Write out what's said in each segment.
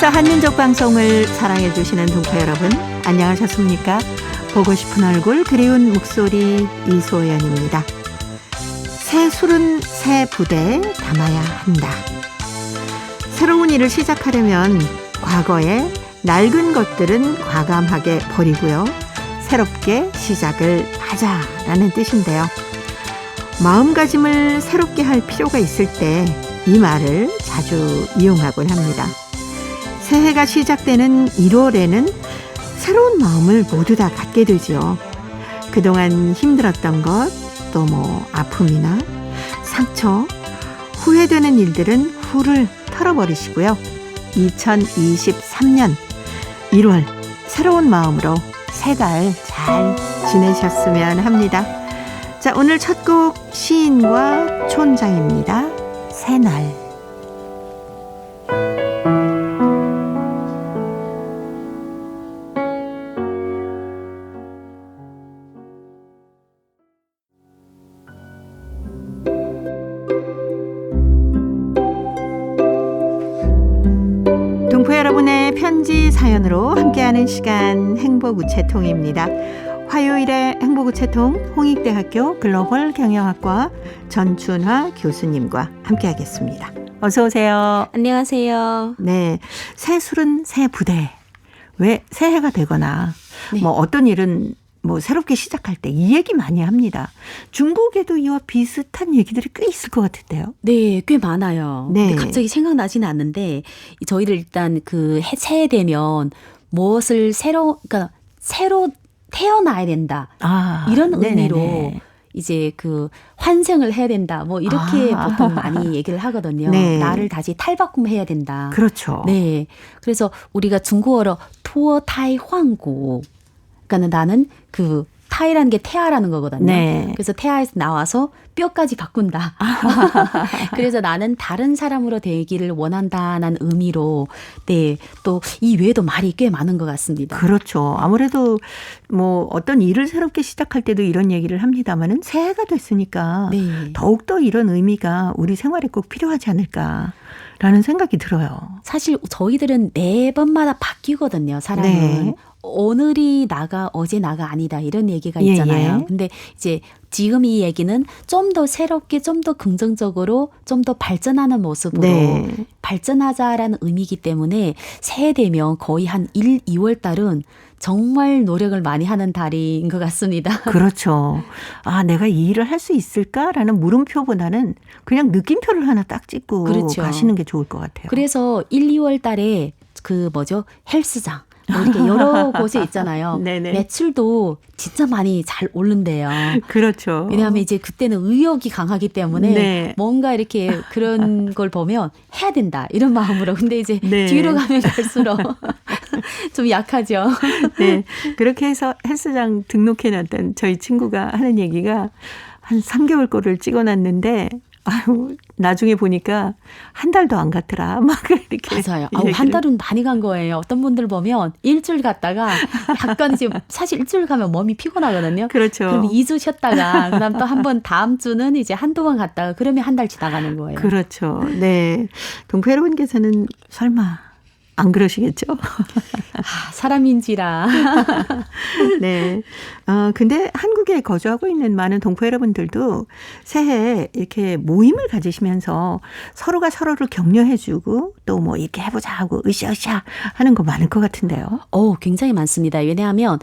TBS 한민족 방송을 사랑해 주시는 동포 여러분, 안녕하셨습니까? 보고 싶은 얼굴, 그리운 목소리 이소연입니다. 새 술은 새 부대에 담아야 한다. 새로운 일을 시작하려면 과거의 낡은 것들은 과감하게 버리고요. 새롭게 시작을 하자라는 뜻인데요. 마음가짐을 새롭게 할 필요가 있을 때 이 말을 자주 이용하곤 합니다. 새해가 시작되는 1월에는 새로운 마음을 모두 다 갖게 되죠. 그동안 힘들었던 것, 또 아픔이나 상처, 후회되는 일들은 훌훌 털어버리시고요. 2023년 1월 새로운 마음으로 새 달 잘 지내셨으면 합니다. 자, 오늘 첫 곡 시인과 촌장입니다. 새날. 동포 여러분의 편지 사연으로 함께하는 시간 행복우체통입니다. 화요일에 행복우체통 홍익대학교 글로벌 경영학과 전춘화 교수님과 함께하겠습니다. 어서 오세요. 안녕하세요. 네, 새 술은 새 부대. 왜 새해가 되거나 네. 어떤 일은 새롭게 시작할 때 이 얘기 많이 합니다. 중국에도 이와 비슷한 얘기들이 꽤 있을 것 같은데요. 네, 꽤 많아요. 네. 근데 갑자기 생각나지는 않는데 저희들 일단 새해 되면 무엇을 새로 태어나야 된다. 이런 의미로 네네네. 이제 환생을 해야 된다. 이렇게 보통 많이 얘기를 하거든요. 네. 나를 다시 탈바꿈해야 된다. 그렇죠. 네. 그래서 우리가 중국어로 투어타이 황고. 그러니까 나는 타이라는 게 태아라는 거거든요. 네. 그래서 태아에서 나와서 뼈까지 바꾼다. 그래서 나는 다른 사람으로 되기를 원한다는 의미로 네, 또 이 외에도 말이 꽤 많은 것 같습니다. 그렇죠. 아무래도 어떤 일을 새롭게 시작할 때도 이런 얘기를 합니다마는 새해가 됐으니까 네. 더욱더 이런 의미가 우리 생활에 꼭 필요하지 않을까라는 생각이 들어요. 사실 저희들은 매번마다 바뀌거든요. 사람은. 네. 오늘이 나가 어제 나가 아니다 이런 얘기가 있잖아요. 예. 근데 이제 지금 이 얘기는 좀 더 새롭게 좀 더 긍정적으로 좀 더 발전하는 모습으로 네. 발전하자라는 의미이기 때문에 새해 되면 거의 한 1, 2월 달은 정말 노력을 많이 하는 달인 것 같습니다. 그렇죠. 내가 이 일을 할 수 있을까라는 물음표보다는 그냥 느낌표를 하나 딱 찍고 그렇죠. 가시는 게 좋을 것 같아요. 그래서 1, 2월 달에 헬스장 이렇게 여러 곳에 있잖아요. 네네. 매출도 진짜 많이 잘 오른대요. 그렇죠. 왜냐하면 이제 그때는 의욕이 강하기 때문에 네. 뭔가 이렇게 그런 걸 보면 해야 된다 이런 마음으로. 근데 이제 네. 뒤로 가면 갈수록 좀 약하죠. 네. 그렇게 해서 헬스장 등록해놨던 저희 친구가 하는 얘기가 한 3개월 거를 찍어놨는데 나중에 보니까 한 달도 안 갔더라. 막 이렇게. 맞아요. 한 달은 많이 간 거예요. 어떤 분들 보면 일주일 갔다가 약간 이제 사실 일주일 가면 몸이 피곤하거든요. 그렇죠. 그럼 2주 쉬었다가 그다음 또 한 번 다음 주는 이제 한동안 갔다가 그러면 한 달 지나가는 거예요. 그렇죠. 네. 동포 여러분께서는 설마 안 그러시겠죠? 사람인지라. 네. 근데 한국에 거주하고 있는 많은 동포 여러분들도 새해 이렇게 모임을 가지시면서 서로가 서로를 격려해주고 또 이렇게 해보자 하고 으쌰으쌰 하는 거 많을 것 같은데요. 굉장히 많습니다. 왜냐하면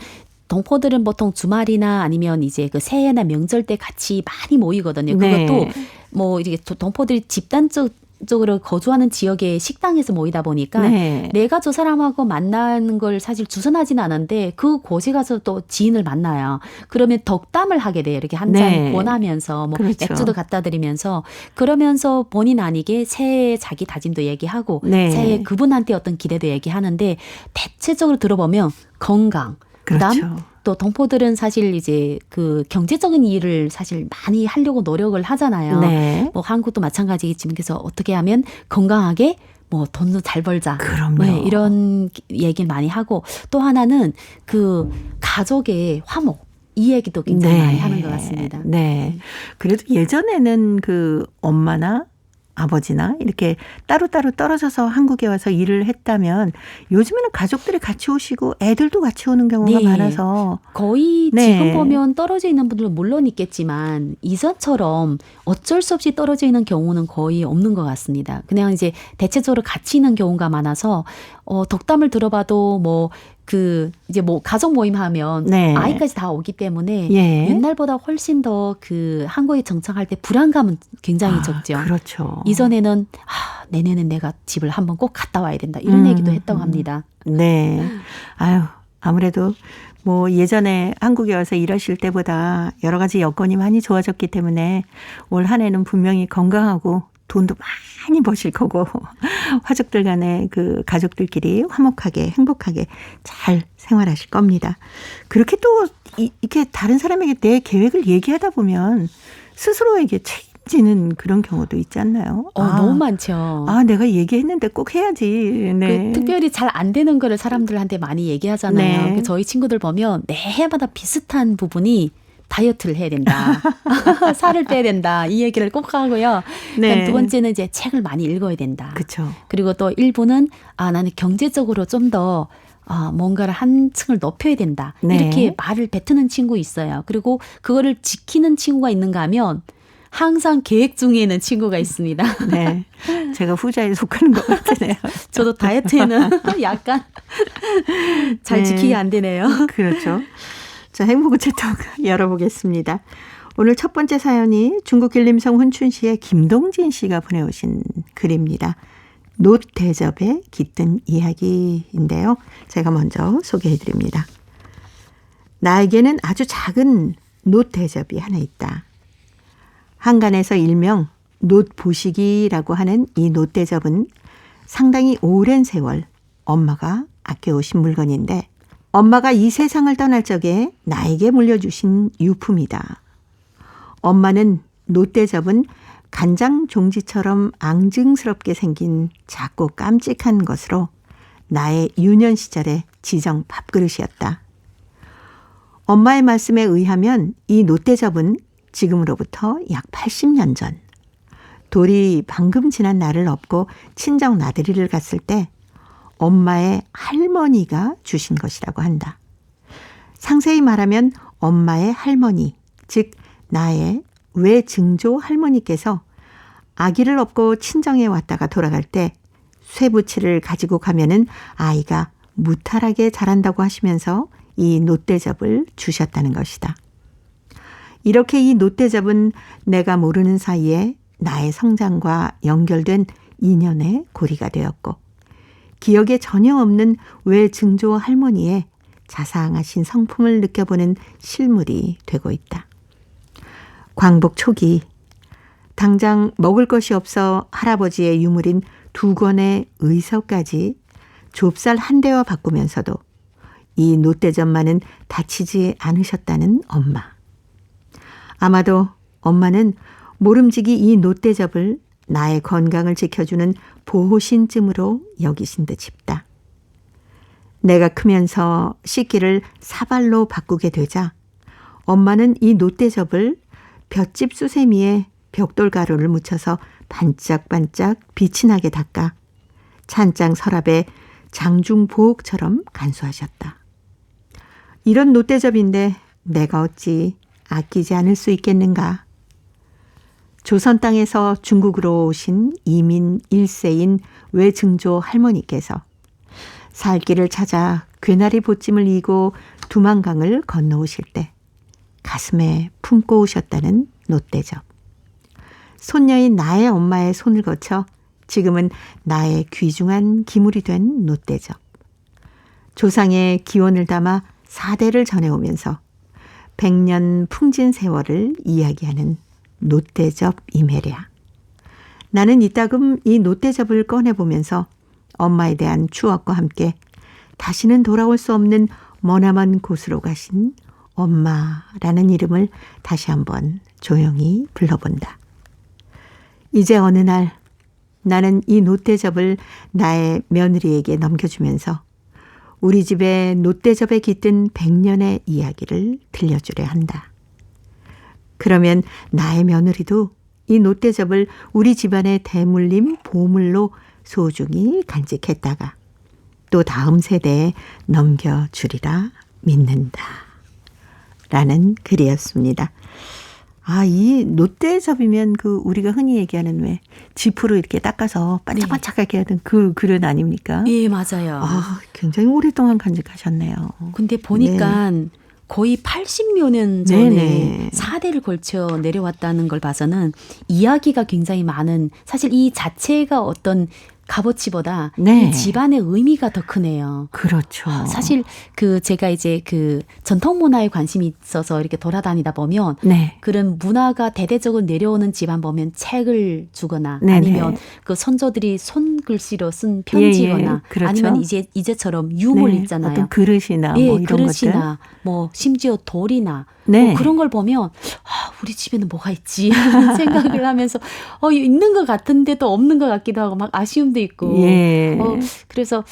동포들은 보통 주말이나 아니면 이제 새해나 명절 때 같이 많이 모이거든요. 그것도 네. 이게 동포들이 집단적으로 거주하는 지역의 식당에서 모이다 보니까 네. 내가 저 사람하고 만나는 걸 사실 주선하지는 않은데 그곳에 가서 또 지인을 만나요. 그러면 덕담을 하게 돼요. 이렇게 한 잔 권하면서 그렇죠. 맥주도 갖다 드리면서 그러면서 본인 아니게 새해 자기 다짐도 얘기하고 네. 새해 그분한테 어떤 기대도 얘기하는데 대체적으로 들어보면 건강, 그렇죠. 그다음 또 동포들은 사실 이제 경제적인 일을 사실 많이 하려고 노력을 하잖아요. 네. 한국도 마찬가지겠지만 그래서 어떻게 하면 건강하게 돈도 잘 벌자. 그럼요. 네, 이런 얘기를 많이 하고 또 하나는 가족의 화목. 이 얘기도 굉장히 많이 하는 것 같습니다. 네. 그래도 예전에는 엄마나 아버지나 이렇게 따로따로 떨어져서 한국에 와서 일을 했다면 요즘에는 가족들이 같이 오시고 애들도 같이 오는 경우가 네. 많아서 거의 네. 지금 보면 떨어져 있는 분들은 물론 있겠지만 이전처럼 어쩔 수 없이 떨어져 있는 경우는 거의 없는 것 같습니다. 그냥 이제 대체적으로 같이 있는 경우가 많아서 덕담을 들어봐도 이제 가족 모임 하면 네. 아이까지 다 오기 때문에 예. 옛날보다 훨씬 더 한국에 정착할 때 불안감은 굉장히 적죠. 그렇죠. 이전에는 내년엔 내가 집을 한번 꼭 갔다 와야 된다 이런 얘기도 했다고 합니다. 네. 아유, 아무래도 예전에 한국에 와서 일하실 때보다 여러 가지 여건이 많이 좋아졌기 때문에 올 한 해는 분명히 건강하고 돈도 많이 버실 거고 가족들 간에 가족들끼리 화목하게 행복하게 잘 생활하실 겁니다. 그렇게 또 이렇게 다른 사람에게 내 계획을 얘기하다 보면 스스로에게 책임지는 그런 경우도 있지 않나요? 너무 많죠. 내가 얘기했는데 꼭 해야지. 네. 특별히 잘 안 되는 거를 사람들한테 많이 얘기하잖아요. 네. 저희 친구들 보면 매 해마다 비슷한 부분이 다이어트를 해야 된다. 살을 빼야 된다. 이 얘기를 꼭 하고요. 네. 두 번째는 이제 책을 많이 읽어야 된다. 그렇죠. 그리고 또 일부는 나는 경제적으로 좀 더 뭔가를 한 층을 높여야 된다. 네. 이렇게 말을 뱉는 친구 있어요. 그리고 그거를 지키는 친구가 있는가 하면 항상 계획 중에 있는 친구가 있습니다. 네. 제가 후자에 속하는 것 같으네요. 저도 다이어트에는 약간 잘 지키기 안 되네요. 그렇죠. 자, 행복의 채통 열어보겠습니다. 오늘 첫 번째 사연이 중국 길림성 훈춘시의 김동진 씨가 보내오신 글입니다. 놋 대접에 깃든 이야기인데요. 제가 먼저 소개해드립니다. 나에게는 아주 작은 놋 대접이 하나 있다. 한간에서 일명 놋 보시기라고 하는 이 놋 대접은 상당히 오랜 세월 엄마가 아껴오신 물건인데 엄마가 이 세상을 떠날 적에 나에게 물려주신 유품이다. 엄마는 놋 대접은 간장 종지처럼 앙증스럽게 생긴 작고 깜찍한 것으로 나의 유년 시절의 지정 밥그릇이었다. 엄마의 말씀에 의하면 이 놋 대접은 지금으로부터 약 80년 전 돌이 방금 지난 날을 업고 친정 나들이를 갔을 때 엄마의 할머니가 주신 것이라고 한다. 상세히 말하면 엄마의 할머니, 즉 나의 외증조 할머니께서 아기를 업고 친정에 왔다가 돌아갈 때 쇠붙이를 가지고 가면은 아이가 무탈하게 자란다고 하시면서 이 놋 대접을 주셨다는 것이다. 이렇게 이 놋 대접은 내가 모르는 사이에 나의 성장과 연결된 인연의 고리가 되었고 기억에 전혀 없는 외증조 할머니의 자상하신 성품을 느껴보는 실물이 되고 있다. 광복 초기 당장 먹을 것이 없어 할아버지의 유물인 2권의 의서까지 좁쌀 한 대와 바꾸면서도 이 놋 대접만은 다치지 않으셨다는 엄마. 아마도 엄마는 모름지기 이 놋 대접을 나의 건강을 지켜주는 보호신쯤으로 여기신 듯 싶다. 내가 크면서 씻기를 사발로 바꾸게 되자 엄마는 이 놋 대접을 볏짚 수세미에 벽돌가루를 묻혀서 반짝반짝 빛이 나게 닦아 찬장 서랍에 장중보옥처럼 간수하셨다. 이런 놋 대접인데 내가 어찌 아끼지 않을 수 있겠는가. 조선 땅에서 중국으로 오신 이민 1세인 외증조 할머니께서 살 길을 찾아 괴나리 보찜을 이고 두만강을 건너오실 때 가슴에 품고 오셨다는 놋 대접. 손녀인 나의 엄마의 손을 거쳐 지금은 나의 귀중한 기물이 된 놋 대접. 조상의 기원을 담아 4대를 전해오면서 100년 풍진 세월을 이야기하는 놋 대접 이매랴. 나는 이따금 이 놋 대접을 꺼내보면서 엄마에 대한 추억과 함께 다시는 돌아올 수 없는 머나먼 곳으로 가신 엄마라는 이름을 다시 한번 조용히 불러본다. 이제 어느 날 나는 이 놋 대접을 나의 며느리에게 넘겨주면서 우리 집의 놋 대접에 깃든 100년의 이야기를 들려주려 한다. 그러면 나의 며느리도 이 노떼잡을 우리 집안의 대물림 보물로 소중히 간직했다가 또 다음 세대에 넘겨주리라 믿는다. 라는 글이었습니다. 아, 이 노떼잡이면 그 우리가 흔히 얘기하는 왜 지프로 이렇게 닦아서 반짝반짝하게 하던 그 그릇 아닙니까? 예, 맞아요. 아, 굉장히 오랫동안 간직하셨네요. 근데 보니까 거의 80여 년 전에 네네. 4대를 걸쳐 내려왔다는 걸 봐서는 이야기가 굉장히 많은, 사실 이 자체가 어떤 값어치보다 네. 이 집안의 의미가 더 크네요. 그렇죠. 사실 그 제가 이제 그 전통 문화에 관심이 있어서 이렇게 돌아다니다 보면 네. 그런 문화가 대대적으로 내려오는 집안 보면 책을 주거나 네네. 아니면 그 선조들이 손글씨로 쓴 편지거나 예, 그렇죠. 아니면 이제처럼 유물 네. 있잖아요. 어떤 그릇이나 예, 뭐 이런 것들. 그릇이나 뭐 심지어 돌이나 네. 뭐 그런 걸 보면 아, 우리 집에는 뭐가 있지 생각을 하면서 있는 것 같은데도 없는 것 같기도 하고 막 아쉬움도 있고 예. 그래서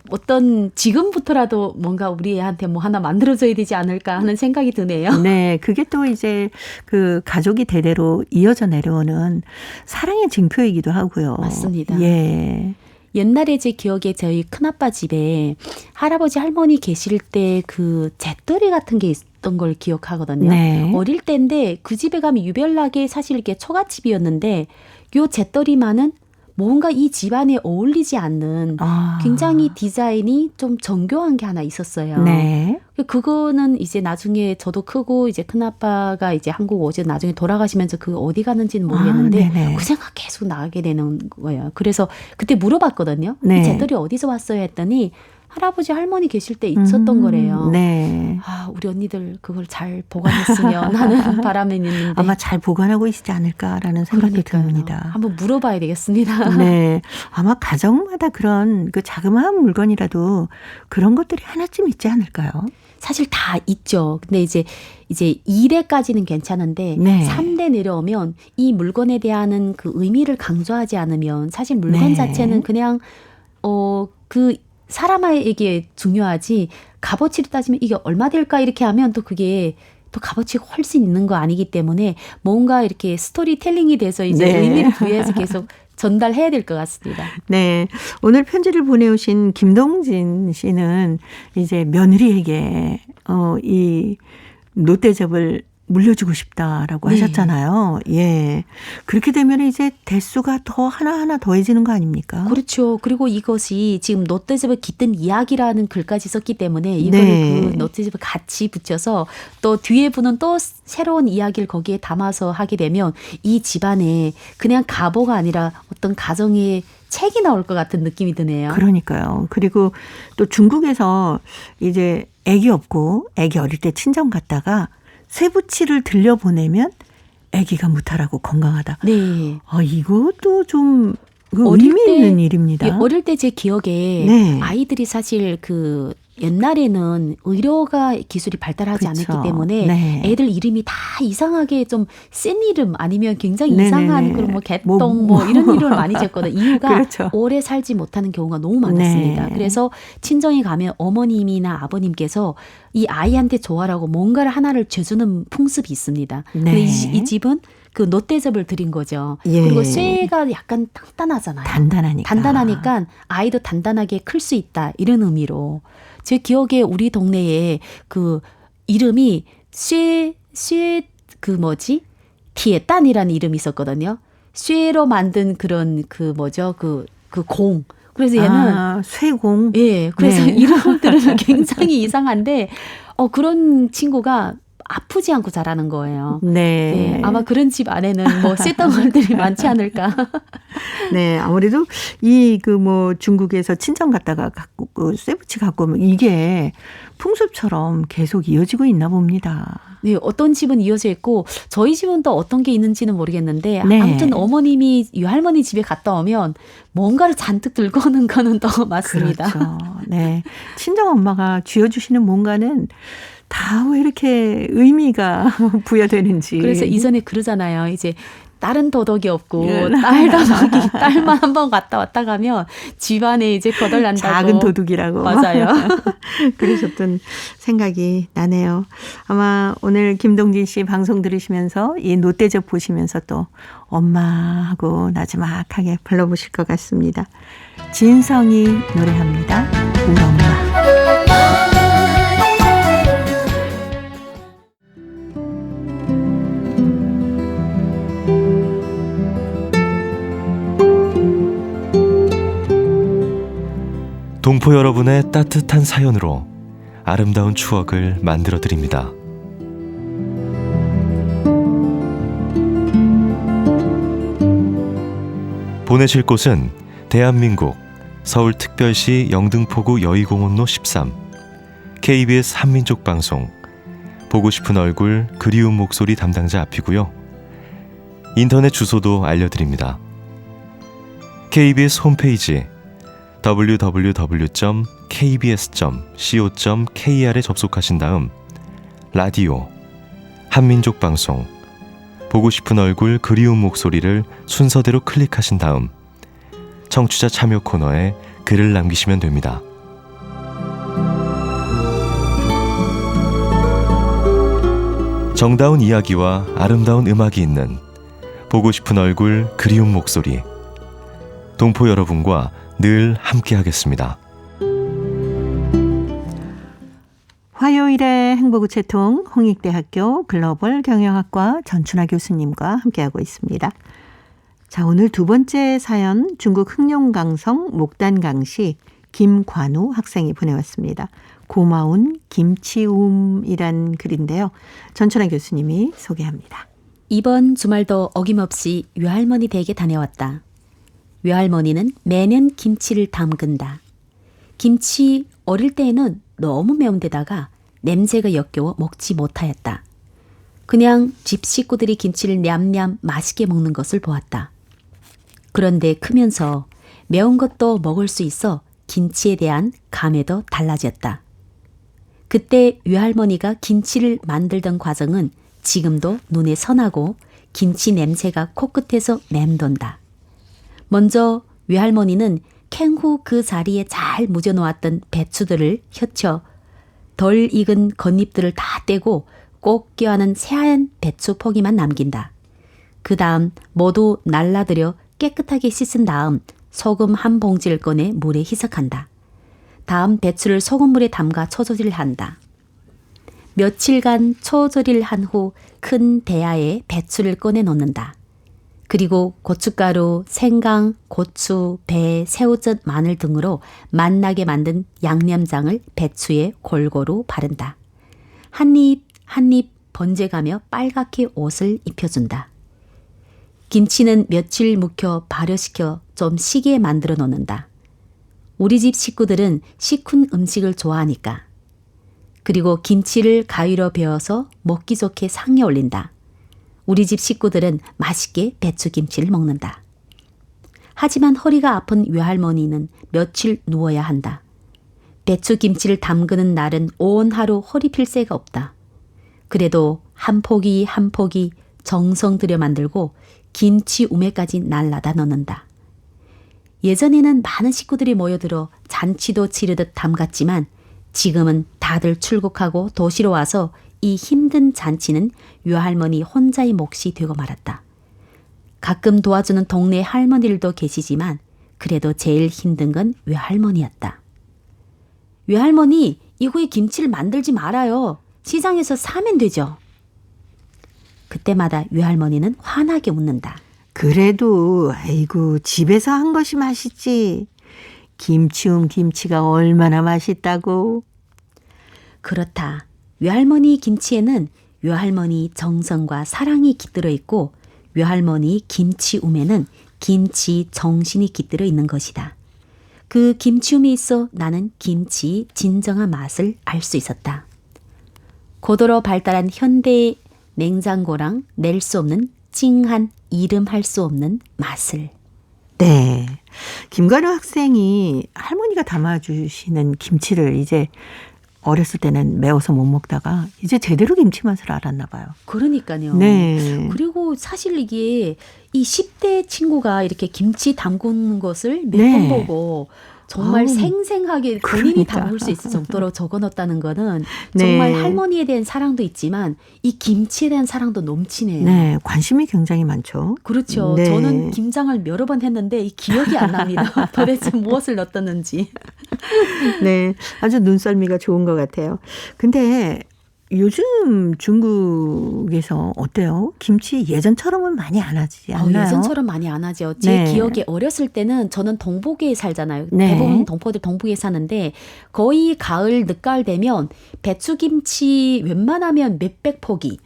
어떤 지금부터라도 뭔가 우리 애한테 뭐 하나 만들어줘야 되지 않을까 하는 생각이 드네요. 네, 그게 또 이제 그 가족이 대대로 이어져 내려오는 사랑의 징표이기도 하고요. 맞습니다. 예. 옛날에 제 기억에 저희 큰아빠 집에 할아버지 할머니 계실 때 그 잿더리 같은 게 있던 걸 기억하거든요. 네. 어릴 때인데 그 집에 가면 유별나게 사실 이렇게 초가집이었는데 요 잿더리만은 뭔가 이 집안에 어울리지 않는 굉장히 디자인이 좀 정교한 게 하나 있었어요. 네. 그거는 이제 나중에 저도 크고 이제 큰아빠가 이제 한국 오셔서 나중에 돌아가시면서 그 어디 가는지는 모르겠는데 그 생각 계속 나게 되는 거예요. 그래서 그때 물어봤거든요. 네. 이 잿더리 어디서 왔어요 했더니 할아버지 할머니 계실 때 있었던 거래요. 네. 아, 우리 언니들 그걸 잘 보관했으면 하는 바람은 있는데 아마 잘 보관하고 있지 않을까라는 생각이 듭니다. 한번 물어봐야 되겠습니다. 네. 아마 가정마다 그런 그 자그마한 물건이라도 그런 것들이 하나쯤 있지 않을까요? 사실 다 있죠. 근데 이제 2대까지는 괜찮은데 네. 3대 내려오면 이 물건에 대한 그 의미를 강조하지 않으면 사실 물건 네. 자체는 그냥 그 사람에게 중요하지 값어치로 따지면 이게 얼마 될까 이렇게 하면 또 그게 또 값어치가 훨씬 있는 거 아니기 때문에 뭔가 이렇게 스토리텔링이 돼서 이제 네. 의미를 부여해서 계속 전달해야 될 것 같습니다. 네. 오늘 편지를 보내오신 김동진 씨는 이제 며느리에게 이 노떼잡을 물려주고 싶다라고 하셨잖아요. 예. 그렇게 되면 이제 대수가 더 하나하나 더해지는 거 아닙니까? 그렇죠. 그리고 이것이 지금 노떼잡을 깃든 이야기라는 글까지 썼기 때문에 이거를 그 노떼잡을 같이 붙여서 또 뒤에 분은 또 새로운 이야기를 거기에 담아서 하게 되면 이 집안에 그냥 가보가 아니라 어떤 가정의 책이 나올 것 같은 느낌이 드네요. 그러니까요. 그리고 또 중국에서 이제 아기 없고 아기 어릴 때 친정 갔다가 쇠붙이를 들려보내면 아기가 무탈하고 건강하다. 네. 이것도 좀 의미 있는 일입니다. 예, 어릴 때 제 기억에 네. 아이들이 사실 그 옛날에는 의료가 기술이 발달하지 그렇죠. 않았기 때문에 네. 애들 이름이 다 이상하게 좀 센 이름 아니면 굉장히 네네네. 이상한 그런 뭐 개똥 뭐 이런 이름을 많이 지었거든요. 이유가 그렇죠. 오래 살지 못하는 경우가 너무 많았습니다. 네. 그래서 친정에 가면 어머님이나 아버님께서 이 아이한테 좋아라고 뭔가를 하나를 줘주는 풍습이 있습니다. 네. 근데 이 집은 그 노떼잡을 드린 거죠. 예. 그리고 쇠가 약간 단단하잖아요. 단단하니까 아이도 단단하게 클 수 있다. 이런 의미로. 제 기억에 우리 동네에 그 이름이 그 뭐지? 티에딴이라는 이름이 있었거든요. 쇠로 만든 그런 그 뭐죠? 그 공. 그래서 얘는 쇠공. 예. 그래서 네. 이름들은 굉장히 이상한데 그런 친구가 아프지 않고 자라는 거예요. 네. 네. 아마 그런 집 안에는 뭐 쇳덩어리들이 많지 않을까. 네. 아무래도 중국에서 친정 갔다가 갖고 쇠붙이 갖고 오면 이게 풍습처럼 계속 이어지고 있나 봅니다. 네. 어떤 집은 이어져 있고 저희 집은 또 어떤 게 있는지는 모르겠는데 네. 아무튼 어머님이 할머니 집에 갔다 오면 뭔가를 잔뜩 들고 오는 거는 또 맞습니다. 그렇죠. 네. 친정 엄마가 쥐어주시는 뭔가는 다 왜 이렇게 의미가 부여되는지. 그래서 이전에 그러잖아요. 이제 딸은 도덕이 없고 딸만 한 번 갔다 왔다 가면 집안에 이제 거덜난다고. 작은 도둑이라고. 맞아요. 그러셨던 생각이 나네요. 아마 오늘 김동진 씨 방송 들으시면서 이 노떼적 보시면서 또 엄마하고 나지막하게 불러보실 것 같습니다. 진성이 노래합니다. 우리 엄마. 동포 여러분의 따뜻한 사연으로 아름다운 추억을 만들어 드립니다. 보내실 곳은 대한민국 서울특별시 영등포구 여의공원로 13 KBS 한민족방송 보고 싶은 얼굴 그리운 목소리 담당자 앞이고요. 인터넷 주소도 알려드립니다. KBS 홈페이지 www.kbs.co.kr에 접속하신 다음 라디오, 한민족방송, 보고 싶은 얼굴 그리운 목소리를 순서대로 클릭하신 다음 청취자 참여 코너에 글을 남기시면 됩니다. 정다운 이야기와 아름다운 음악이 있는 보고 싶은 얼굴 그리운 목소리, 동포 여러분과 늘 함께하겠습니다. 화요일의 행복우체통 홍익대학교 글로벌 경영학과 전춘하 교수님과 함께하고 있습니다. 자, 오늘 두 번째 사연 중국 흑룡강성 목단강시 김관우 학생이 보내왔습니다. 고마운 김치움이란 글인데요. 전춘하 교수님이 소개합니다. 이번 주말도 어김없이 외할머니 댁에 다녀왔다. 외할머니는 매년 김치를 담근다. 김치 어릴 때에는 너무 매운 데다가 냄새가 역겨워 먹지 못하였다. 그냥 집 식구들이 김치를 냠냠 맛있게 먹는 것을 보았다. 그런데 크면서 매운 것도 먹을 수 있어 김치에 대한 감회도 달라졌다. 그때 외할머니가 김치를 만들던 과정은 지금도 눈에 선하고 김치 냄새가 코끝에서 맴돈다. 먼저 외할머니는 캔 후 그 자리에 잘 묻어놓았던 배추들을 혀쳐 덜 익은 겉잎들을 다 떼고 꼭 껴안은 새하얀 배추 포기만 남긴다. 그 다음 모두 날라들여 깨끗하게 씻은 다음 소금 한 봉지를 꺼내 물에 희석한다. 다음 배추를 소금물에 담가 초조리를 한다. 며칠간 초조리를 한 후 큰 대야에 배추를 꺼내 놓는다. 그리고 고춧가루, 생강, 고추, 배, 새우젓, 마늘 등으로 맛나게 만든 양념장을 배추에 골고루 바른다. 한 입 한 입 번져가며 빨갛게 옷을 입혀준다. 김치는 며칠 묵혀 발효시켜 좀 시게 만들어 놓는다. 우리 집 식구들은 시큰 음식을 좋아하니까. 그리고 김치를 가위로 베어서 먹기 좋게 상에 올린다. 우리 집 식구들은 맛있게 배추김치를 먹는다. 하지만 허리가 아픈 외할머니는 며칠 누워야 한다. 배추김치를 담그는 날은 온 하루 허리 필 새가 없다. 그래도 한 포기 한 포기 정성 들여 만들고 김치 우매까지 날라다 넣는다. 예전에는 많은 식구들이 모여들어 잔치도 치르듯 담갔지만 지금은 다들 출국하고 도시로 와서 이 힘든 잔치는 외할머니 혼자의 몫이 되고 말았다. 가끔 도와주는 동네 할머니들도 계시지만 그래도 제일 힘든 건 외할머니였다. 외할머니, 이후에 김치를 만들지 말아요. 시장에서 사면 되죠. 그때마다 외할머니는 환하게 웃는다. 그래도 아이고 집에서 한 것이 맛있지. 김치움 김치가 얼마나 맛있다고. 그렇다. 외할머니 김치에는 외할머니 정성과 사랑이 깃들어 있고 외할머니 김치움에는 김치 정신이 깃들어 있는 것이다. 그 김치움이 있어 나는 김치 진정한 맛을 알 수 있었다. 고도로 발달한 현대의 냉장고랑 낼 수 없는 찡한 이름할 수 없는 맛을. 네. 김관우 학생이 할머니가 담아주시는 김치를 이제 어렸을 때는 매워서 못 먹다가 이제 제대로 김치 맛을 알았나 봐요. 그러니까요. 네. 그리고 사실 이게 이 10대 친구가 이렇게 김치 담그는 것을 몇 번 네. 보고 정말 아우, 생생하게 본인이 그러니까. 담글 수 있을 정도로 적어놨다는 거는 네. 정말 할머니에 대한 사랑도 있지만 이 김치에 대한 사랑도 넘치네요. 네, 관심이 굉장히 많죠. 그렇죠. 네. 저는 김장을 여러 번 했는데 이 기억이 안 납니다. 도대체 무엇을 넣었는지. 네, 아주 눈썰미가 좋은 것 같아요. 근데 요즘 중국에서 어때요? 김치 예전처럼은 많이 안 하지 않나요? 예전처럼 많이 안 하죠. 제 네. 기억에 어렸을 때는 저는 동북에 살잖아요. 네. 대부분 동포들 동북에 사는데 거의 가을 늦가을 되면 배추김치 웬만하면 몇백 포기.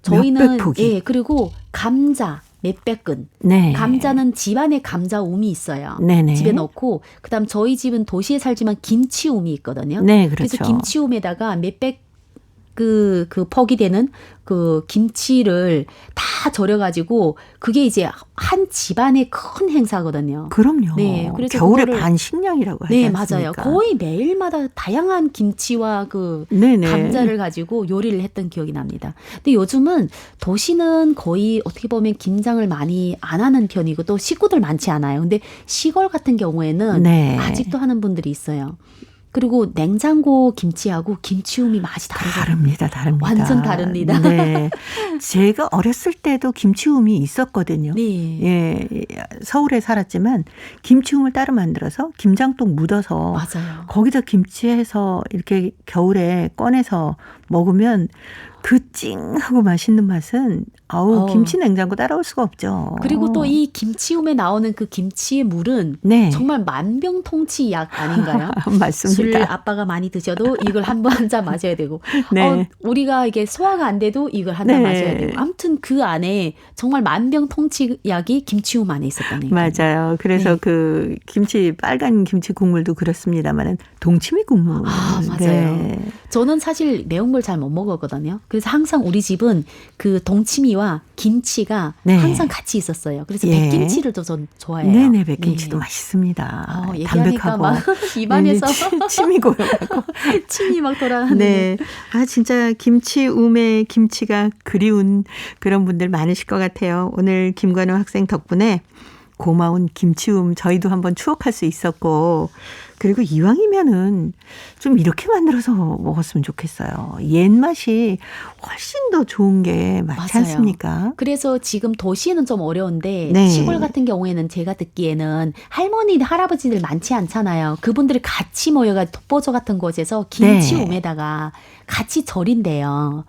저희는 몇백 포기. 예, 그리고 감자 몇백 근. 네. 감자는 집안에 감자움이 있어요. 네네. 집에 넣고 그다음 저희 집은 도시에 살지만 김치움이 있거든요. 네, 그래서 그렇죠. 김치움에다가 몇백 그 퍽이 되는 그 김치를 다 절여가지고 그게 이제 한 집안의 큰 행사거든요. 그럼요. 네, 그래서 겨울에 그거를- 반식량이라고 하지 네, 않습니까? 맞아요. 거의 매일마다 다양한 김치와 그 네네. 감자를 가지고 요리를 했던 기억이 납니다. 근데 요즘은 도시는 거의 어떻게 보면 김장을 많이 안 하는 편이고 또 식구들 많지 않아요. 근데 시골 같은 경우에는 네. 아직도 하는 분들이 있어요. 그리고 냉장고 김치하고 김치움이 맛이 다르거든요. 다릅니다. 완전 다릅니다. 네. 제가 어렸을 때도 김치움이 있었거든요. 네. 예, 서울에 살았지만 김치움을 따로 만들어서 김장독 묻어서 맞아요. 거기다 김치해서 이렇게 겨울에 꺼내서 먹으면 그 찡하고 맛있는 맛은 김치 냉장고 따라올 수가 없죠. 그리고 또 이 김치움에 나오는 그 김치의 물은 네. 정말 만병통치약 아닌가요? 술 맞습니다. 아빠가 많이 드셔도 이걸 한 잔 마셔야 되고 네. 우리가 이게 소화가 안 돼도 이걸 한 잔 네. 마셔야 되고 아무튼 그 안에 정말 만병통치약이 김치움 안에 있었다는 얘기예요. 맞아요. 그래서 네. 그 김치 빨간 김치 국물도 그렇습니다만은 동치미 국물. 맞아요. 네. 저는 사실 매운 걸 잘 못 먹었거든요. 그래서 항상 우리 집은 그 동치미와 김치가 네. 항상 같이 있었어요. 그래서 예. 백김치를 더 전 좋아해요. 네네, 백김치도 네. 맛있습니다. 얘기하니까 담백하고. 막 입안에서 침이 고여가고. 침이 막 돌아가는. 네. 진짜 김치움의 김치가 그리운 그런 분들 많으실 것 같아요. 오늘 김관우 학생 덕분에 고마운 김치움 저희도 한번 추억할 수 있었고, 그리고 이왕이면은 좀 이렇게 만들어서 먹었으면 좋겠어요. 옛 맛이 훨씬 더 좋은 게 맞지 맞아요. 않습니까? 그래서 지금 도시는 좀 어려운데 네. 시골 같은 경우에는 제가 듣기에는 할머니, 할아버지들 많지 않잖아요. 그분들이 같이 모여가 독보조 같은 곳에서 김치움에다가 같이 절인대요.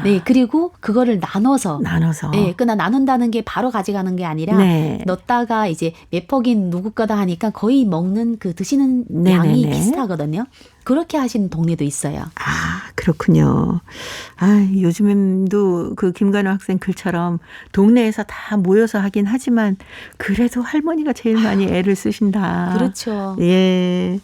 네, 그리고 그거를 나눠서. 네, 그나 나눈다는 게 바로 가져가는 게 아니라 네. 넣었다가 이제 몇 폭인 누구 거다 하니까 거의 먹는 그 드시는 네네네. 양이 비슷하거든요. 그렇게 하시는 동네도 있어요. 그렇군요. 요즘도 그 김관우 학생 글처럼 동네에서 다 모여서 하긴 하지만 그래도 할머니가 제일 많이 애를 쓰신다. 그렇죠. 예.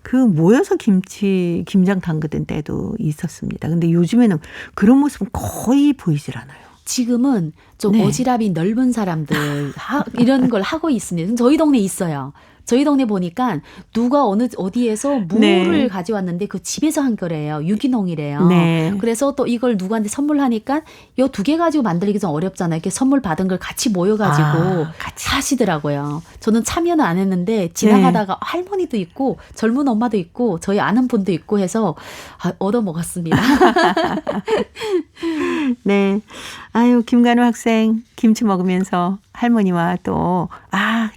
그 모여서 김장 담그던 때도 있었습니다. 근데 요즘에는 그런 모습은 거의 보이질 않아요. 지금은 좀 네. 어지럽이 넓은 사람들 이런 걸 하고 있습니다. 저희 동네 있어요. 저희 동네 보니까 누가 어디에서 무를 네. 가져왔는데 그 집에서 한 거래요. 유기농이래요. 네. 그래서 또 이걸 누구한테 선물하니까 요 2개 가지고 만들기 좀 어렵잖아요. 이렇게 선물 받은 걸 같이 모여가지고 같이. 하시더라고요. 저는 참여는 안 했는데 지나가다가 할머니도 있고 젊은 엄마도 있고 저희 아는 분도 있고 해서 얻어 먹었습니다. 네. 김관우 학생 김치 먹으면서 할머니와 또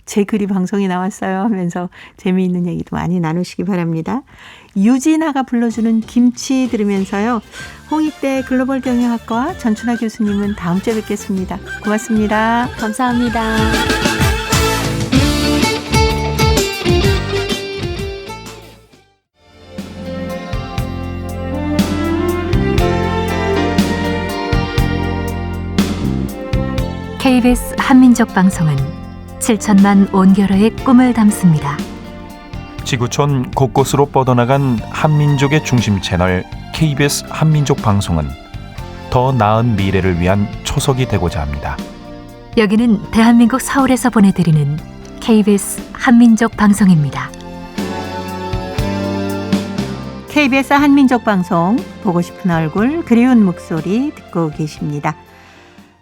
제 글이 방송에 나왔어요 하면서 재미있는 얘기도 많이 나누시기 바랍니다. 유진아가 불러주는 김치 들으면서요. 홍익대 글로벌 경영학과 전춘하 교수님은 다음 주에 뵙겠습니다. 고맙습니다. 감사합니다. KBS 한민족 방송은 7천만 온결어의 꿈을 담습니다. 지구촌 곳곳으로 뻗어나간 한민족의 중심 채널 KBS 한민족 방송은 더 나은 미래를 위한 초석이 되고자 합니다. 여기는 대한민국 서울에서 보내드리는 KBS 한민족 방송입니다. KBS 한민족 방송 보고 싶은 얼굴 그리운 목소리 듣고 계십니다.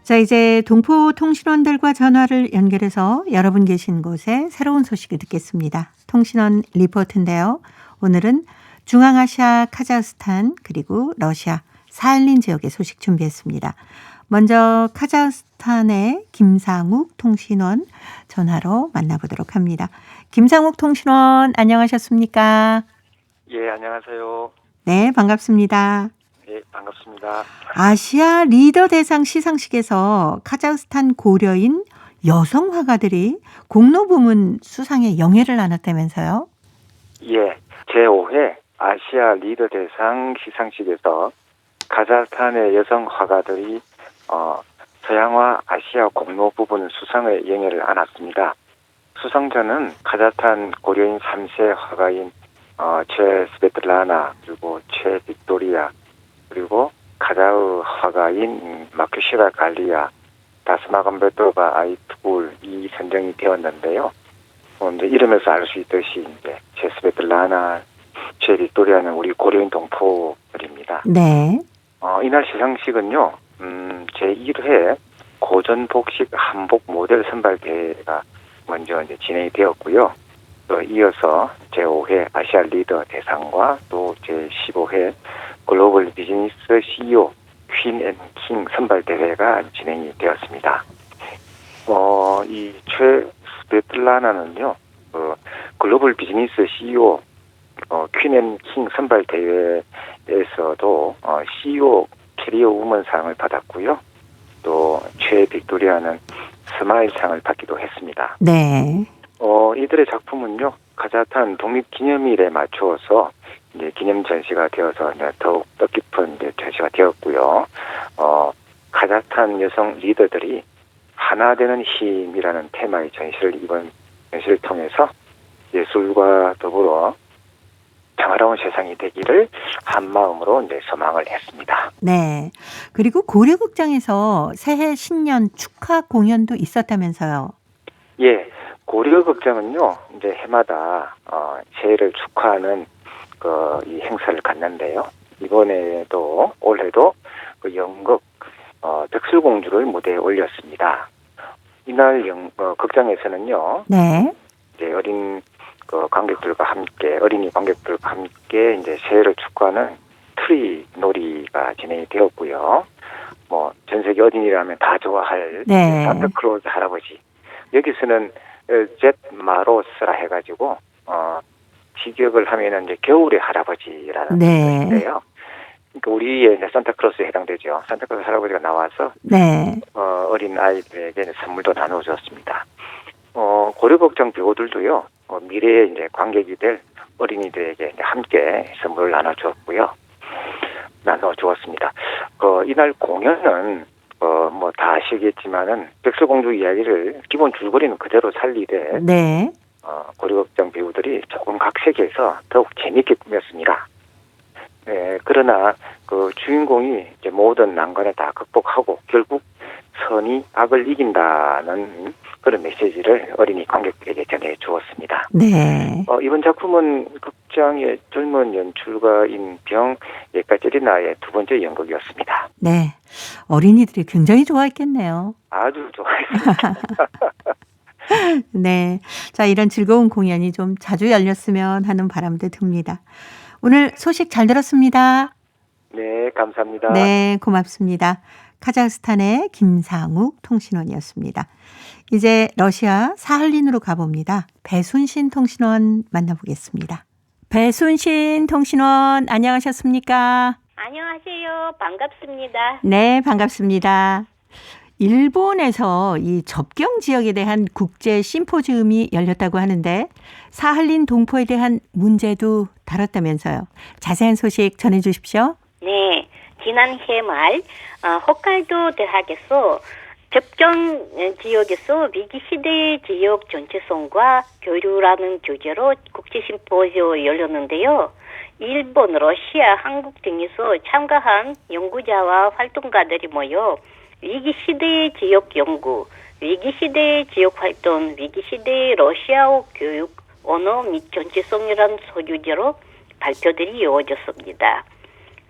자, 이제 동포통신원들과 전화를 연결해서 여러분 계신 곳에 새로운 소식을 듣겠습니다. 통신원 리포트인데요. 오늘은 중앙아시아 카자흐스탄 그리고 러시아 사할린 지역의 소식 준비했습니다. 먼저 카자흐스탄의 김상욱 통신원 전화로 만나보도록 합니다. 김상욱 통신원 안녕하셨습니까? 예, 안녕하세요. 네, 반갑습니다. 예, 반갑습니다. 아시아 리더 대상 시상식에서 카자흐스탄 고려인 여성 화가들이 공로 부문 수상에 영예를 나눴다면서요? 예, 제5회 아시아 리더 대상 시상식에서 카자흐스탄의 여성 화가들이 서양화 아시아 공로 부분 수상의 영예를 안았습니다. 수상자는 카자흐스탄 고려인 3세 화가인 최 스베틀라나 그리고 최 빅토리아 그리고 카자흐 화가인 마큐시라 갈리아 다스마간베토바 아이투굴 이 선정이 되었는데요. 이제 이름에서 알 수 있듯이 이제 최 스베틀라나 최 빅토리아는 우리 고려인 동포들입니다. 네. 이날 시상식은요, 제1회 고전복식 한복 모델 선발 대회가 먼저 이제 진행이 되었고요. 또 이어서 제5회 아시아 리더 대상과 또 제15회 글로벌 비즈니스 CEO 퀸 앤 킹 선발 대회가 진행이 되었습니다. 이 최 스베틀라나는요, 글로벌 비즈니스 CEO 퀸 앤 킹 선발 대회에서도 CEO 캐리어 우먼상을 받았고요. 또 최 빅토리아는 스마일상을 받기도 했습니다. 네. 이들의 작품은요, 카자흐스탄 독립기념일에 맞추어서 이제 기념 전시가 되어서 이제 더욱 뜻깊은 이제 전시가 되었고요. 카자흐스탄 여성 리더들이 하나 되는 힘이라는 테마의 전시를 이번 전시를 통해서 예술과 더불어 평화로운 세상이 되기를 한 마음으로 이제 소망을 했습니다. 네. 그리고 고려극장에서 새해 신년 축하 공연도 있었다면서요. 예, 고려극장은요, 이제 해마다 새해를 축하하는 이 행사를 갖는데요. 이번에도 올해도 그 연극 백설공주를 무대에 올렸습니다. 이날 극장에서는요, 네. 이제 어린이 관객들과 함께 이제 새해를 축하하는 트리 놀이가 진행이 되었고요. 전 세계 어린이라면 다 좋아할 네. 산타클로즈 할아버지. 여기서는 젯 마로스라 해가지고 직역을 하면은 이제 겨울의 할아버지라는 네. 뜻인데요. 그러니까 우리의 이제 산타클로스에 해당되죠. 산타클로스 할아버지가 나와서 네. 어린 아이들에게 선물도 나눠주었습니다. 고려극장 배우들도요, 미래의 이제 관객이 될 어린이들에게 이제 함께 선물을 나눠주었습니다. 이날 공연은 다 아시겠지만은 백설공주 이야기를 기본 줄거리는 그대로 살리되 네. 고려극장 배우들이 조금 각색해서 더욱 재미있게 꾸몄습니다. 네, 그러나 그 주인공이 이제 모든 난관을 다 극복하고 결국 선이 악을 이긴다는 그런 메시지를 어린이 관객들에게 전해주었습니다. 네. 이번 작품은 극장의 젊은 연출가인 병 예카제리나의 두 번째 연극이었습니다. 네. 어린이들이 굉장히 좋아했겠네요. 아주 좋아했습니다. 네. 자, 이런 즐거운 공연이 좀 자주 열렸으면 하는 바람도 듭니다. 오늘 소식 잘 들었습니다. 네, 감사합니다. 네, 고맙습니다. 카자흐스탄의 김상욱 통신원이었습니다. 이제 러시아 사할린으로 가봅니다. 배순신 통신원 만나보겠습니다. 배순신 통신원 안녕하셨습니까? 안녕하세요. 반갑습니다. 네, 반갑습니다. 일본에서 이 접경 지역에 대한 국제 심포지움이 열렸다고 하는데 사할린 동포에 대한 문제도 다뤘다면서요. 자세한 소식 전해주십시오. 네, 지난해 말 홋카이도 대학에서 접경 지역에서 위기시대 지역 정체성과 교류라는 주제로 국제심포지엄이 열렸는데요. 일본, 러시아, 한국 등에서 참가한 연구자와 활동가들이 모여 위기시대의 지역 연구, 위기시대의 지역 활동, 위기시대의 러시아어 교육, 언어 및 정체성이라는 소주제로 발표들이 이루어졌습니다.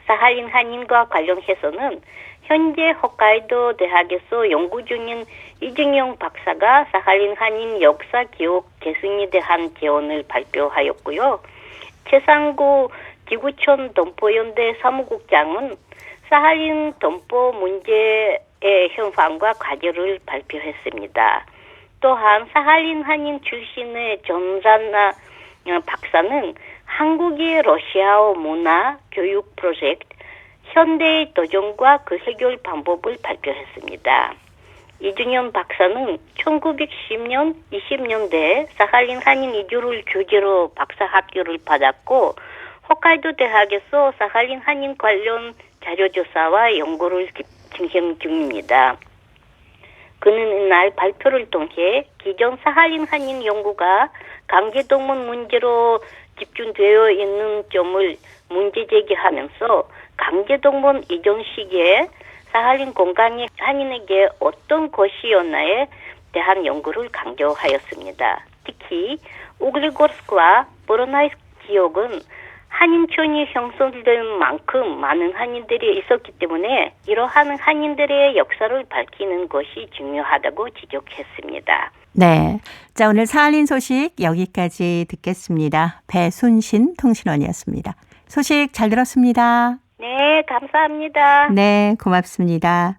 사할린 한인과 관련해서는 현재 홋카이도 대학에서 연구 중인 이준영 박사가 사할린 한인 역사 기록 계승에 대한 개헌을 발표하였고요. 최상구 지구촌 동포연대 사무국장은 사할린 동포 문제의 현황과 과제를 발표했습니다. 또한 사할린 한인 출신의 전산나 박사는 한국의 러시아어 문화 교육 프로젝트 현대의 도전과 그 해결 방법을 발표했습니다. 이준현 박사는 1910년, 20년대 사할린 한인 이주를 주제로 박사학위를 받았고 홋카이도 대학에서 사할린 한인 관련 자료조사와 연구를 진행 중입니다. 그는 이날 발표를 통해 기존 사할린 한인 연구가 강제동원 문제로 집중되어 있는 점을 문제 제기하면서 강제동원 이전 시기에 사할린 공간이 한인에게 어떤 것이었나에 대한 연구를 강조하였습니다. 특히 오글리고르스크와 보로나이스크 지역은 한인촌이 형성될 만큼 많은 한인들이 있었기 때문에 이러한 한인들의 역사를 밝히는 것이 중요하다고 지적했습니다. 네. 자, 오늘 사할린 소식 여기까지 듣겠습니다. 배순신 통신원이었습니다. 소식 잘 들었습니다. 네, 감사합니다. 네, 고맙습니다.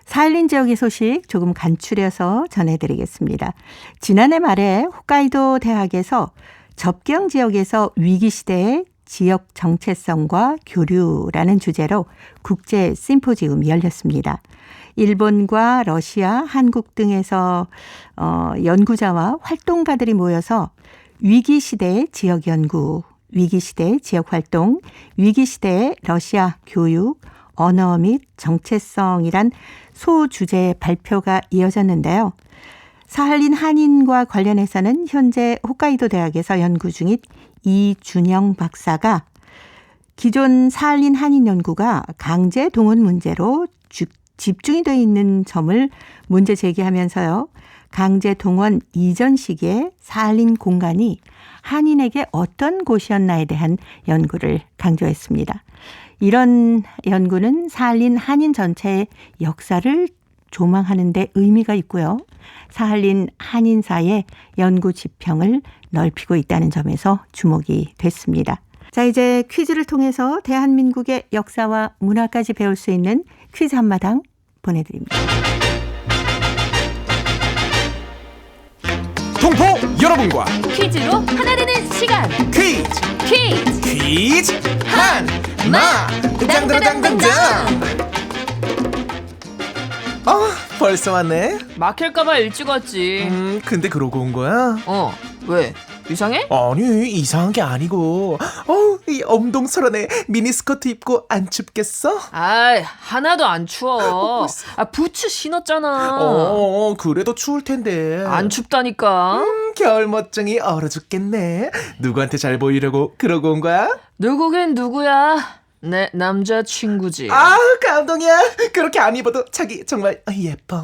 사할린 지역의 소식 조금 간추려서 전해드리겠습니다. 지난해 말에 홋카이도 대학에서 접경 지역에서 위기시대의 지역 정체성과 교류라는 주제로 국제 심포지움이 열렸습니다. 일본과 러시아, 한국 등에서 연구자와 활동가들이 모여서 위기시대의 지역 연구, 위기시대의 지역 활동, 위기시대의 러시아 교육, 언어 및 정체성이란 소주제의 발표가 이어졌는데요. 사할린 한인과 관련해서는 현재 홋카이도 대학에서 연구 중인 이준영 박사가 기존 사할린 한인 연구가 강제 동원 문제로 집중이 되어 있는 점을 문제 제기하면서요. 강제 동원 이전 시기에 사할린 공간이 한인에게 어떤 곳이었나에 대한 연구를 강조했습니다. 이런 연구는 사할린 한인 전체의 역사를 조망하는 데 의미가 있고요. 사할린 한인사의 연구 지평을 넓히고 있다는 점에서 주목이 됐습니다. 자, 이제 퀴즈를 통해서 대한민국의 역사와 문화까지 배울 수 있는 퀴즈 한마당 보내드립니다. 동포 여러분과 퀴즈로 하나 되는 시간. 퀴즈 한마당당당당당. 벌써 왔네. 막힐까봐 일찍 왔지. 근데 그러고 온 거야? 왜? 이상해? 아니, 이상한 게 아니고 이 엄동설한에 미니스커트 입고 안 춥겠어? 하나도 안 추워. 부츠 신었잖아. 그래도 추울 텐데. 안 춥다니까. 겨울 멋쟁이 얼어 죽겠네. 누구한테 잘 보이려고 그러고 온 거야? 누구긴 누구야. 내 남자친구지. 감동이야. 그렇게 안 입어도 자기 정말 예뻐.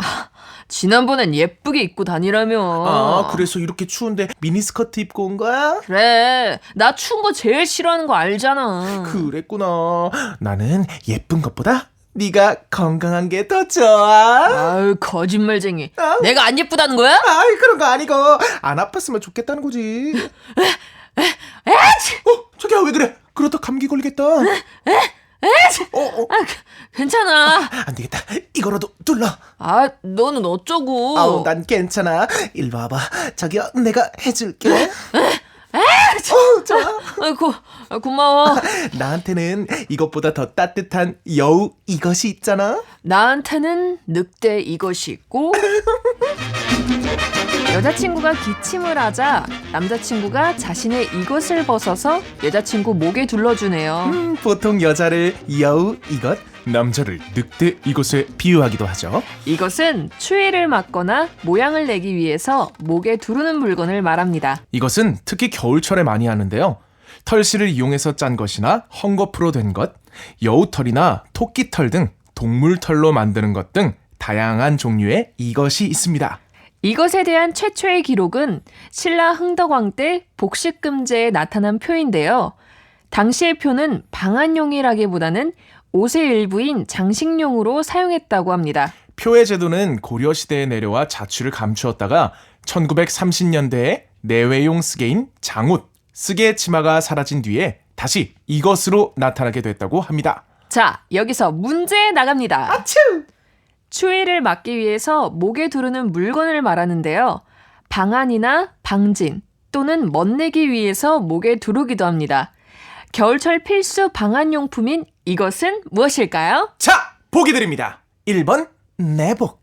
지난번엔 예쁘게 입고 다니라며. 그래서 이렇게 추운데 미니스커트 입고 온 거야? 그래, 나 추운 거 제일 싫어하는 거 알잖아. 그랬구나. 나는 예쁜 것보다 네가 건강한 게 더 좋아. 거짓말쟁이. 내가 안 예쁘다는 거야? 그런 거 아니고 안 아팠으면 좋겠다는 거지. 저기야, 왜 그래? 그러다 감기 걸리겠다. 괜찮아. 안 되겠다. 이거라도 눌러. 너는 어쩌고. 난 괜찮아. 일로 와봐. 저기요, 내가 해줄게. 좋아. 고마워. 나한테는 이것보다 더 따뜻한 여우 이것이 있잖아. 나한테는 늑대 이것이 있고. 여자친구가 기침을 하자 남자친구가 자신의 이것을 벗어서 여자친구 목에 둘러주네요. 보통 여자를 여우 이것, 남자를 늑대 이것에 비유하기도 하죠. 이것은 추위를 막거나 모양을 내기 위해서 목에 두르는 물건을 말합니다. 이것은 특히 겨울철에 많이 하는데요. 털실을 이용해서 짠 것이나 헝겊으로 된 것, 여우털이나 토끼털 등 동물털로 만드는 것 등 다양한 종류의 이것이 있습니다. 이것에 대한 최초의 기록은 신라 흥덕왕 때 복식금제에 나타난 표인데요. 당시의 표는 방한용이라기보다는 옷의 일부인 장식용으로 사용했다고 합니다. 표의 제도는 고려시대에 내려와 자취를 감추었다가 1930년대에 내외용 쓰개인 장옷, 쓰개 치마가 사라진 뒤에 다시 이것으로 나타나게 됐다고 합니다. 자, 여기서 문제 나갑니다. 아츄! 추위를 막기 위해서 목에 두르는 물건을 말하는데요. 방한이나 방진 또는 멋내기 위해서 목에 두르기도 합니다. 겨울철 필수 방한용품인 이것은 무엇일까요? 자, 보기 드립니다. 1번 내복,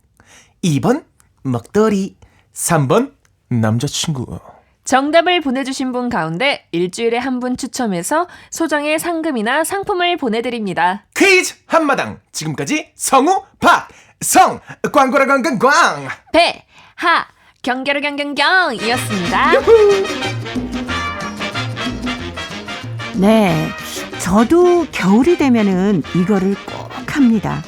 2번 먹더리, 3번 남자친구. 정답을 보내주신 분 가운데 일주일에 한 분 추첨해서 소정의 상금이나 상품을 보내드립니다. 퀴즈 한마당. 지금까지 성우 박성, 광고라 광광광. 배, 하, 경계로 경경경이었습니다. 네, 저도 겨울이 되면은 이거를 꼭 합니다.